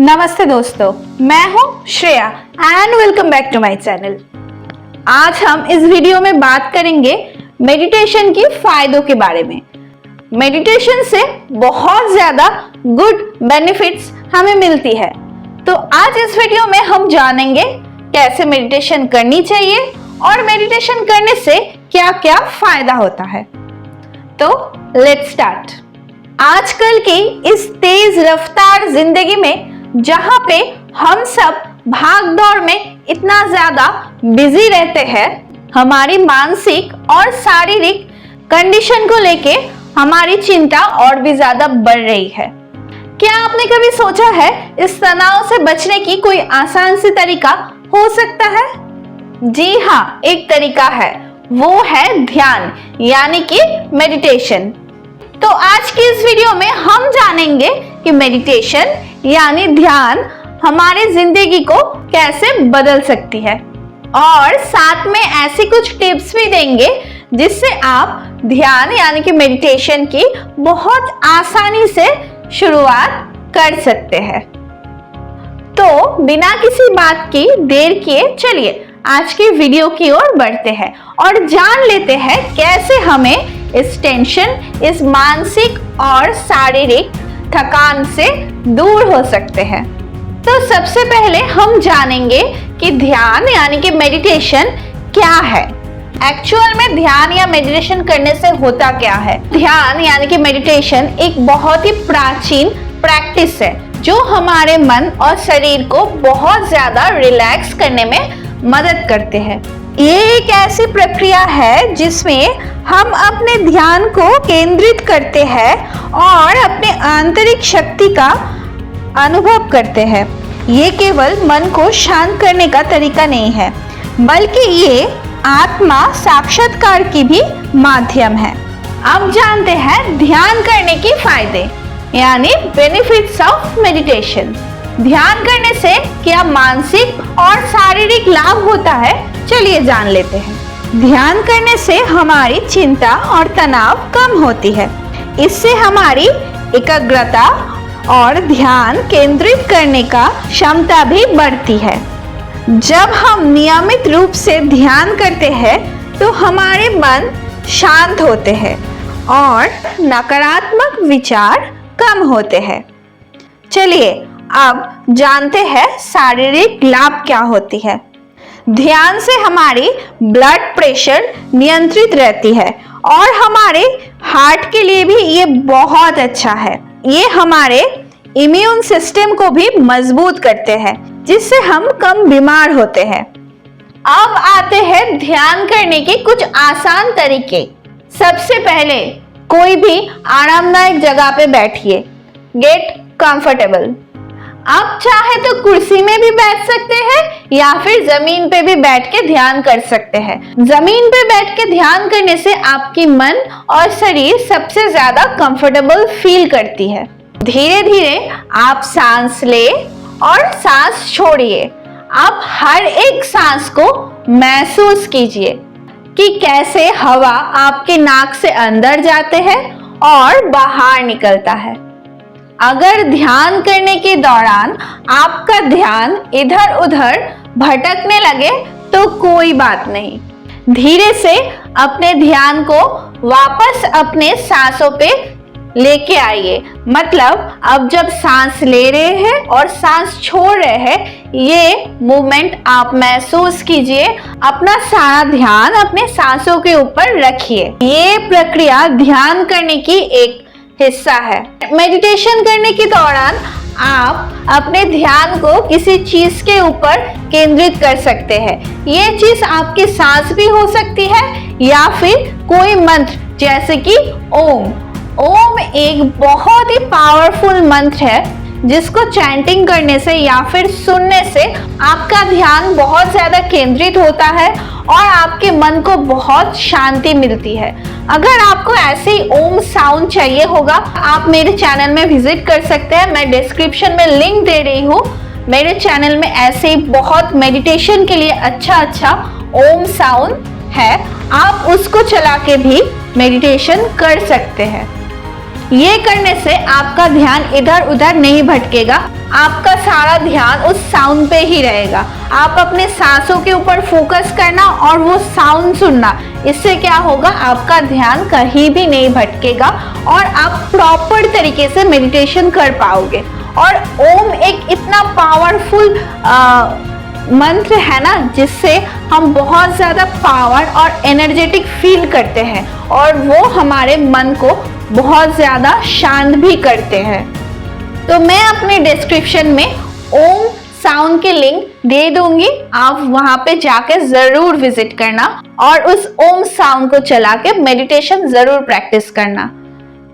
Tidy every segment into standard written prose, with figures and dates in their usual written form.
नमस्ते दोस्तों, मैं हूं Shreya and welcome back to my channel. आज हम इस वीडियो में बात करेंगे मेडिटेशन की फायदों के बारे में। मेडिटेशन से बहुत ज्यादा गुड बेनिफिट्स हमें मिलती है, तो आज इस वीडियो में हम जानेंगे कैसे मेडिटेशन करनी चाहिए और मेडिटेशन करने से क्या क्या फायदा होता है। तो लेट्स स्टार्ट। आजकल की इस तेज रफ्तार जिंदगी में जहां पे हम सब भाग दौड़ में इतना ज्यादा बिजी रहते हैं, हमारी मानसिक और शारीरिक कंडीशन को लेके हमारी चिंता और भी ज्यादा बढ़ रही है। क्या आपने कभी सोचा है इस तनाव से बचने की कोई आसान सी तरीका हो सकता है? जी हाँ, एक तरीका है, वो है ध्यान यानी कि मेडिटेशन। तो आज की इस वीडियो में हम जानेंगे कि मेडिटेशन यानी ध्यान हमारी जिंदगी को कैसे बदल सकती है और साथ में ऐसी कुछ टिप्स भी देंगे जिससे आप ध्यान यानी कि मेडिटेशन की बहुत आसानी से शुरुआत कर सकते हैं। तो बिना किसी बात की देर किए चलिए आज की वीडियो की ओर बढ़ते हैं और जान लेते हैं कैसे हमें इस टेंशन, इस मानसिक और शारीरिक थकान से दूर हो सकते हैं। तो सबसे पहले हम जानेंगे कि ध्यान यानी कि मेडिटेशन क्या है। एक्चुअल में ध्यान या मेडिटेशन करने से होता क्या है? ध्यान यानी कि मेडिटेशन एक बहुत ही प्राचीन प्रैक्टिस है जो हमारे मन और शरीर को बहुत ज्यादा रिलैक्स करने में मदद करते हैं। ये एक ऐसी प्रक्रिया है जिसमें हम अपने ध्यान को केंद्रित करते हैं और अपने आंतरिक शक्ति का अनुभव करते हैं। ये केवल मन को शांत करने का तरीका नहीं है, बल्कि ये आत्मा साक्षात्कार की भी माध्यम है। अब जानते हैं ध्यान करने के फायदे यानी बेनिफिट्स ऑफ मेडिटेशन। ध्यान करने से क्या मानसिक और शारीरिक लाभ होता है, चलिए जान लेते हैं। ध्यान करने से हमारी चिंता और तनाव कम होती है। इससे हमारी एकाग्रता और ध्यान केंद्रित करने का क्षमता भी बढ़ती है। जब हम नियमित रूप से ध्यान करते हैं तो हमारे मन शांत होते हैं और नकारात्मक विचार कम होते हैं। चलिए अब जानते हैं शारीरिक लाभ क्या होती है। ध्यान से हमारी ब्लड प्रेशर नियंत्रित रहती है और हमारे हार्ट के लिए भी ये बहुत अच्छा है। ये हमारे इम्यून सिस्टम को भी मजबूत करते हैं जिससे हम कम बीमार होते हैं। अब आते हैं ध्यान करने के कुछ आसान तरीके। सबसे पहले कोई भी आरामदायक जगह पे बैठिए, गेट कंफर्टेबल। आप चाहे तो कुर्सी में भी बैठ सकते हैं या फिर जमीन पे भी बैठ के ध्यान कर सकते हैं। जमीन पे बैठ के ध्यान करने से आपकी मन और शरीर सबसे ज्यादा कंफर्टेबल फील करती है। धीरे धीरे आप सांस ले और सांस छोड़िए। आप हर एक सांस को महसूस कीजिए कि कैसे हवा आपके नाक से अंदर जाते हैं और बाहर निकलता है। अगर ध्यान करने के दौरान आपका ध्यान इधर उधर भटकने लगे तो कोई बात नहीं, धीरे से अपने ध्यान को वापस अपने सांसों पे लेके आइए। मतलब अब जब सांस ले रहे हैं और सांस छोड़ रहे हैं, ये मूवमेंट आप महसूस कीजिए। अपना सारा ध्यान अपने सांसों के ऊपर रखिए। ये प्रक्रिया ध्यान करने की एक हिस्सा है। मेडिटेशन करने के दौरान आप अपने ध्यान को किसी चीज के ऊपर केंद्रित कर सकते हैं। ये चीज आपकी सांस भी हो सकती है या फिर कोई मंत्र जैसे कि ओम। ओम एक बहुत ही पावरफुल मंत्र है जिसको चैंटिंग करने से या फिर सुनने से आपका ध्यान बहुत ज्यादा केंद्रित होता है और आपके मन को बहुत शांति मिलती है। अगर आपको ऐसे ही ओम साउंड चाहिए होगा, आप मेरे चैनल में विजिट कर सकते हैं। मैं डिस्क्रिप्शन में लिंक दे रही हूँ। मेरे चैनल में ऐसे ही बहुत मेडिटेशन के लिए अच्छा ओम साउंड है, आप उसको चला के भी मेडिटेशन कर सकते हैं। ये करने से आपका ध्यान इधर उधर नहीं भटकेगा, आपका सारा ध्यान उस साउंड पे ही रहेगा। आप अपने सांसों के ऊपर फोकस करना और वो साउंड सुनना, इससे क्या होगा, आपका ध्यान कहीं भी नहीं भटकेगा और आप प्रॉपर तरीके से मेडिटेशन कर पाओगे। और ओम एक इतना पावरफुल मंत्र है ना, जिससे हम बहुत ज़्यादा पावर और एनर्जेटिक फील करते हैं और वो हमारे मन को बहुत ज़्यादा शांत भी करते हैं। तो मैं अपने डिस्क्रिप्शन में ओम साउंड की लिंक दे दूंगी, आप वहां पे जाके जरूर विजिट करना और उस ओम साउंड को चला के मेडिटेशन जरूर प्रैक्टिस करना।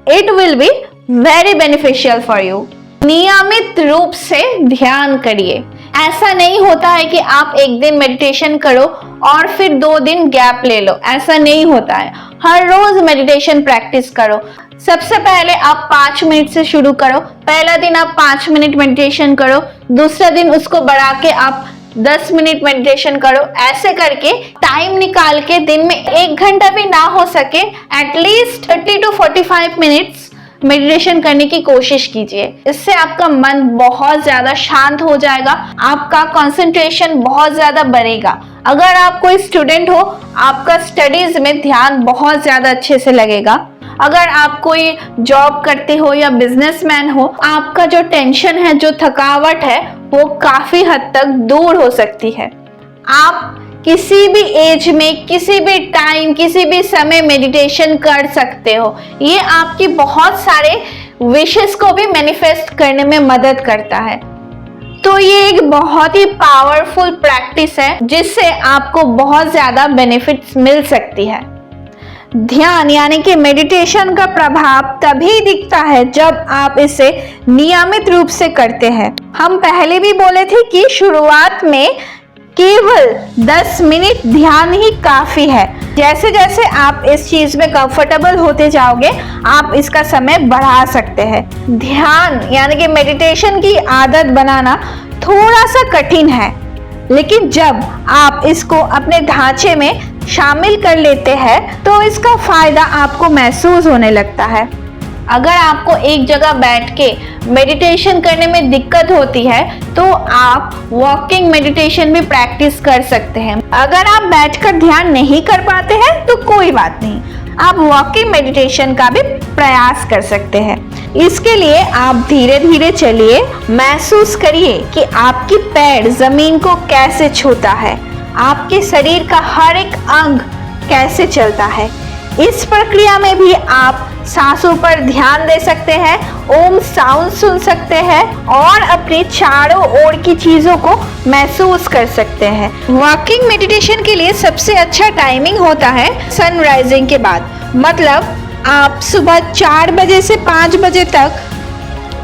It will be very beneficial for you. नियमित रूप से ध्यान करिए। ऐसा नहीं होता है कि आप एक दिन मेडिटेशन करो और फिर 2 दिन गैप ले लो, ऐसा नहीं होता है। हर रोज मेडिटेशन प्रैक्टिस करो। सबसे पहले आप 5 मिनट से शुरू करो। पहला दिन आप 5 मिनट मेडिटेशन करो, दूसरा दिन उसको बढ़ा के आप 10 मिनट मेडिटेशन करो। ऐसे करके टाइम निकाल के दिन में 1 घंटा भी ना हो सके, एटलीस्ट 30 to 45 मिनट्स मेडिटेशन करने की कोशिश कीजिए। इससे आपका मन बहुत ज्यादा शांत हो जाएगा, आपका कंसंट्रेशन बहुत ज्यादा बढ़ेगा। अगर आप कोई स्टूडेंट हो, आपका स्टडीज में ध्यान बहुत ज्यादा अच्छे से लगेगा। अगर आप कोई जॉब करते हो या बिजनेसमैन हो, आपका जो टेंशन है, जो थकावट है, वो काफी हद तक दूर हो सकती है। आप किसी भी एज में, किसी भी टाइम, किसी भी समय मेडिटेशन कर सकते हो। ये आपकी बहुत सारे विशेस को भी मैनिफेस्ट करने में मदद करता है। तो ये एक बहुत ही पावरफुल प्रैक्टिस है जिससे आपको बहुत ज्यादा बेनिफिट्स मिल सकती है। ध्यान यानी कि मेडिटेशन का प्रभाव तभी दिखता है जब आप इसे नियमित रूप से करते हैं। हम पहले भी बोले थे कि शुरुआत में केवल 10 मिनट ध्यान ही काफी है। जैसे जैसे आप इस चीज में कंफर्टेबल होते जाओगे, आप इसका समय बढ़ा सकते हैं। ध्यान यानी कि मेडिटेशन की आदत बनाना थोड़ा सा कठिन है, लेकिन जब आप इसको अपने ढांचे में शामिल कर लेते हैं तो इसका फायदा आपको महसूस होने लगता है। अगर आपको एक जगह बैठ के मेडिटेशन करने में दिक्कत होती है तो आप वॉकिंग मेडिटेशन भी प्रैक्टिस कर सकते हैं। अगर आप बैठकर ध्यान नहीं कर पाते हैं तो कोई बात नहीं, आप वॉकिंग मेडिटेशन का भी प्रयास कर सकते हैं। इसके लिए आप धीरे धीरे चलिए, महसूस करिए कि आपकी पैर जमीन को कैसे छूता है, आपके शरीर का हर एक अंग कैसे चलता है। इस प्रक्रिया में भी आप सांसों पर ध्यान दे सकते हैं, ओम साउंड सुन सकते हैं और अपने चारों ओर की चीजों को महसूस कर सकते हैं। वॉकिंग मेडिटेशन के लिए सबसे अच्छा टाइमिंग होता है सनराइजिंग के बाद। मतलब आप सुबह 4 बजे से 5 बजे तक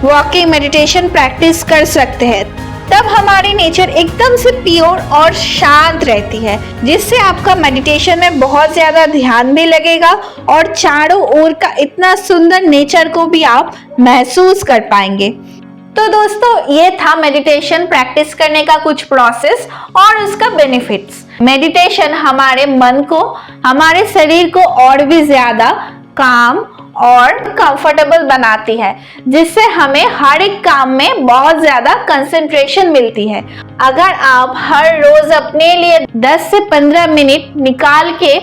वॉकिंग मेडिटेशन प्रैक्टिस कर सकते हैं। तब हमारी नेचर एकदम से प्योर और शांत रहती है, जिससे आपका मेडिटेशन में बहुत ज़्यादा ध्यान भी लगेगा और चारों ओर का इतना सुंदर नेचर को भी आप महसूस कर पाएंगे। तो दोस्तों, ये था मेडिटेशन प्रैक्टिस करने का कुछ प्रोसेस और उसका बेनिफिट्स। मेडिटेशन हमारे मन को, हमारे शरीर को और भी ज़्यादा काम और कंफर्टेबल बनाती है, जिससे हमें हर एक काम में बहुत ज्यादा कंसंट्रेशन मिलती है। अगर आप हर रोज अपने लिए 10 से 15 मिनट निकाल के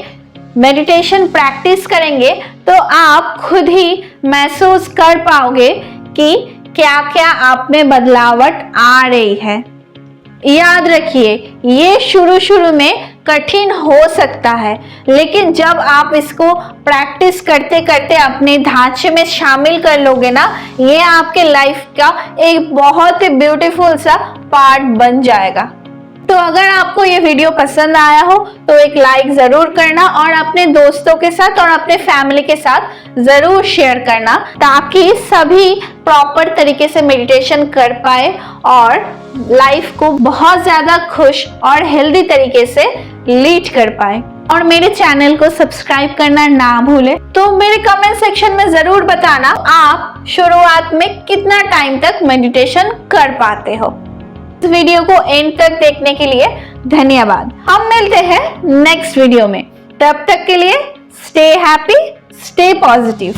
मेडिटेशन प्रैक्टिस करेंगे तो आप खुद ही महसूस कर पाओगे कि क्या क्या आप में बदलावट आ रही है। याद रखिए, ये शुरू में कठिन हो सकता है, लेकिन जब आप इसको प्रैक्टिस करते करते अपने ढांचे में शामिल कर लोगे ना, ये आपके लाइफ का एक बहुत ही ब्यूटीफुल सा पार्ट बन जाएगा। तो अगर आपको ये वीडियो पसंद आया हो तो एक लाइक जरूर करना और अपने दोस्तों के साथ और अपने फैमिली के साथ जरूर शेयर करना, ताकि सभी प्रॉपर तरीके से मेडिटेशन कर पाए और लाइफ को बहुत ज्यादा खुश और हेल्दी तरीके से लीड कर पाए। और मेरे चैनल को सब्सक्राइब करना ना भूले। तो मेरे कमेंट सेक्शन में जरूर बताना आप शुरुआत में कितना टाइम तक मेडिटेशन कर पाते हो। इस वीडियो को एंड तक देखने के लिए धन्यवाद। हम मिलते हैं नेक्स्ट वीडियो में, तब तक के लिए स्टे हैप्पी, स्टे पॉजिटिव।